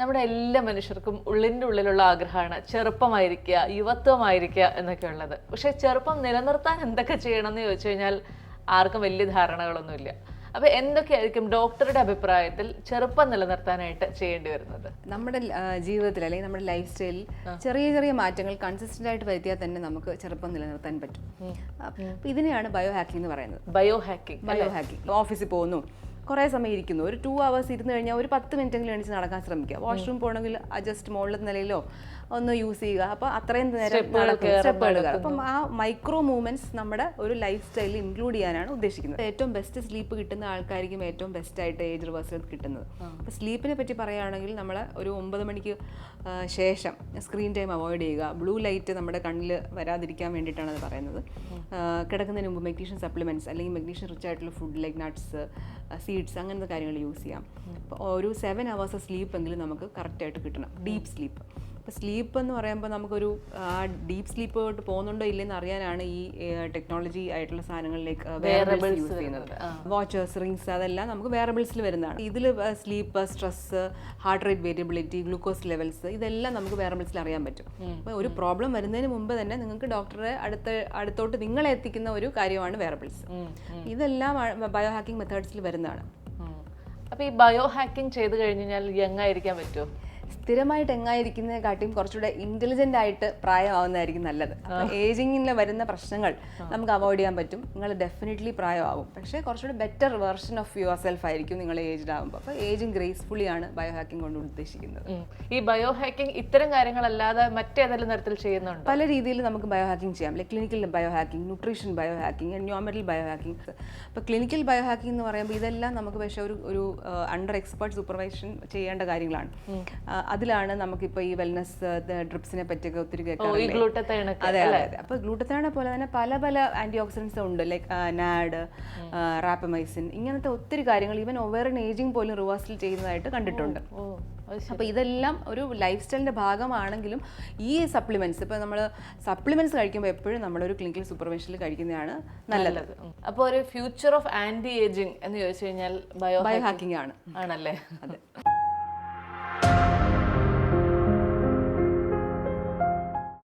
നമ്മുടെ എല്ലാ മനുഷ്യർക്കും ഉള്ളിൻ്റെ ഉള്ളിലുള്ള ആഗ്രഹമാണ് ചെറുപ്പമായിരിക്കുക, യുവത്വമായിരിക്കുക എന്നൊക്കെ ഉള്ളത്. പക്ഷെ ചെറുപ്പം നിലനിർത്താൻ എന്തൊക്കെ ചെയ്യണമെന്ന് ചോദിച്ചു കഴിഞ്ഞാൽ ആർക്കും വലിയ ധാരണകളൊന്നുമില്ല. അപ്പോൾ എന്തൊക്കെയായിരിക്കും ഡോക്ടറുടെ അഭിപ്രായത്തിൽ ചെറുപ്പം നിലനിർത്താനായിട്ട് ചെയ്യേണ്ടി വരുന്നത്? നമ്മുടെ ജീവിതത്തിൽ അല്ലെങ്കിൽ നമ്മുടെ ലൈഫ് സ്റ്റൈലിൽ ചെറിയ ചെറിയ മാറ്റങ്ങൾ കൺസിസ്റ്റന്റ് ആയിട്ട് വരുത്തിയാൽ തന്നെ നമുക്ക് ചെറുപ്പം നിലനിർത്താൻ പറ്റും. അപ്പോൾ ഇതിനെയാണ് ബയോ ഹാക്കിംഗ് എന്ന് പറയുന്നത്. Bio hacking. ഓഫീസിൽ പോകുന്നു, കുറേ സമയം ഇരിക്കുന്നു, ഒരു 2 hours ഇരുന്ന് കഴിഞ്ഞാൽ ഒരു 10 മിനിറ്റെങ്കിലും എണീച്ച് നടക്കാൻ ശ്രമിക്കുക. വാഷ്റൂം പോകണമെങ്കിൽ ജസ്റ്റ് മുകളിലത്തെ നിലയിലോ ഒന്ന് യൂസ് ചെയ്യുക. അപ്പോൾ അത്രയും നേരം സ്റ്റെപ്പുകൾ. അപ്പം ആ മൈക്രോ മൂവ്മെന്റ്സ് നമ്മുടെ ഒരു ലൈഫ് സ്റ്റൈലിൽ ഇൻക്ലൂഡ് ചെയ്യാനാണ് ഉദ്ദേശിക്കുന്നത്. ഏറ്റവും ബെസ്റ്റ് സ്ലീപ്പ് കിട്ടുന്ന ആൾക്കാർക്കും ഏറ്റവും ബെസ്റ്റ് ആയിട്ട് ഏജ് റിവേഴ്സൽ കിട്ടുന്നത്. അപ്പോൾ സ്ലീപ്പിനെ പറ്റി പറയുകയാണെങ്കിൽ നമ്മൾ ഒരു 9 മണിക്ക് ശേഷം സ്ക്രീൻ ടൈം അവോയ്ഡ് ചെയ്യുക. ബ്ലൂ ലൈറ്റ് നമ്മുടെ കണ്ണിൽ വരാതിരിക്കാൻ വേണ്ടിയിട്ടാണ് അത് പറയുന്നത്. കിടക്കുന്നതിന് മുമ്പ് മെഗ്നീഷ്യൻ സപ്ലിമെൻറ്റ്സ് അല്ലെങ്കിൽ മെഗ്നീഷ്യൻ റിച്ച് ആയിട്ടുള്ള ഫുഡ് ലൈക്ക് നട്ട്സ്, സീഡ്സ് അങ്ങനത്തെ കാര്യങ്ങൾ യൂസ് ചെയ്യാം. അപ്പോൾ ഒരു 7 hours സ്ലീപ്പ് എങ്കിലും നമുക്ക് കറക്റ്റായിട്ട് കിട്ടണം, ഡീപ്പ് സ്ലീപ്പ്. അപ്പോൾ സ്ലീപ്പ് എന്ന് പറയുമ്പോൾ നമുക്കൊരു ഡീപ്പ് സ്ലീപ്പോട്ട് പോകുന്നുണ്ടോ ഇല്ലെന്ന് അറിയാനാണ് ഈ ടെക്നോളജി ആയിട്ടുള്ള സാധനങ്ങളിലേക്ക് വെയറബിൾസ് യൂസ് ചെയ്യുന്നത്. വാച്ചേഴ്സ്, റിങ്സ്, അതെല്ലാം നമുക്ക് വെയറബിൾസിൽ വരുന്നതാണ്. ഇതിൽ sleep, stress, heart rate variability, glucose levels, ഇതെല്ലാം നമുക്ക് വെയറബിൾസിൽ അറിയാൻ പറ്റും. അപ്പോൾ ഒരു പ്രോബ്ലം വരുന്നതിന് മുമ്പ് തന്നെ നിങ്ങൾക്ക് ഡോക്ടറെ അടുത്തോട്ട് നിങ്ങളെ എത്തിക്കുന്ന ഒരു കാര്യമാണ് വെയറബിൾസ്. ഇതെല്ലാം ബയോ ഹാക്കിംഗ് മെത്തേഡ്സിൽ വരുന്നതാണ്. അപ്പോൾ ഈ ബയോ ഹാക്കിംഗ് ചെയ്ത് കഴിഞ്ഞ് കഴിഞ്ഞാൽ യങ് ആയിരിക്കാൻ പറ്റുമോ? സ്ഥിരമായിട്ട് എങ്ങായിരിക്കുന്നതിനെക്കാട്ടിയും കുറച്ചുകൂടെ ഇൻ്റലിജൻ്റ് ആയിട്ട് പ്രായമാവുന്നതായിരിക്കും നല്ലത്. അപ്പോൾ ഏജിങ്ങിൽ വരുന്ന പ്രശ്നങ്ങൾ നമുക്ക് അവോയ്ഡ് ചെയ്യാൻ പറ്റും. നിങ്ങൾ ഡെഫിനറ്റ്ലി പ്രായമാവും, പക്ഷേ കുറച്ചുകൂടെ better version of your self ആയിരിക്കും നിങ്ങൾ ഏജ്ഡ് ആകുമ്പോൾ. അപ്പോൾ ഏജിങ് ഗ്രേസ്ഫുള്ളി ആണ് ബയോ ഹാക്കിംഗ് കൊണ്ട് ഉദ്ദേശിക്കുന്നത്. ഈ ബയോ ഹാക്കിംഗ് ഇത്തരം കാര്യങ്ങളല്ലാതെ മറ്റേതെല്ലാം തരത്തിൽ ചെയ്യുന്നുണ്ട്? പല രീതിയിൽ നമുക്ക് ബയോ ഹാക്കിംഗ് ചെയ്യാം. Like clinical bio hacking, nutrition bio hacking, എൻവയോൺമെന്റൽ ബയോ ഹാക്കിംഗ്. അപ്പോൾ ക്ലിനിക്കൽ ബയോ ഹാക്കിംഗ് എന്ന് പറയുമ്പോൾ ഇതെല്ലാം നമുക്ക് പക്ഷേ ഒരു അണ്ടർ എക്സ്പേർട്ട് സൂപ്പർവൈഷൻ ചെയ്യേണ്ട കാര്യങ്ങളാണ്. അതിലാണ് നമുക്കിപ്പോൾ ഈ വെൽനസ് ഡ്രിപ്സിനെ പറ്റിയൊക്കെ ഒത്തിരി കേൾക്കാം. അതെ. അപ്പോൾ ഗ്ലൂട്ടത്തയോണെ പോലെ തന്നെ പല ആന്റി ഓക്സിഡൻസ് ഉണ്ട്, ലൈക്ക് നാഡ്, റാപ്പമൈസിൻ, ഇങ്ങനത്തെ ഒത്തിരി കാര്യങ്ങൾ ഈവൻ ഓവറിൻ ഏജിങ് പോലും റിവേഴ്സൽ ചെയ്യുന്നതായിട്ട് കണ്ടിട്ടുണ്ട്. അപ്പോൾ ഇതെല്ലാം ഒരു ലൈഫ് സ്റ്റൈലിൻ്റെ ഭാഗമാണെങ്കിലും ഈ സപ്ലിമെന്റ്സ്, ഇപ്പോൾ നമ്മൾ സപ്ലിമെന്റ്സ് കഴിക്കുമ്പോൾ എപ്പോഴും നമ്മളൊരു ക്ലിനിക്കൽ സൂപ്പർവിഷനിൽ കഴിക്കുന്നതാണ് നല്ലത്. അപ്പോൾ ഒരു ഫ്യൂച്ചർ ഓഫ് ആന്റി ഏജിങ് എന്ന് ചോദിച്ചു കഴിഞ്ഞാൽ ബയോ ഹാക്കിംഗ് ആണ്. ആണല്ലേ? അതെ.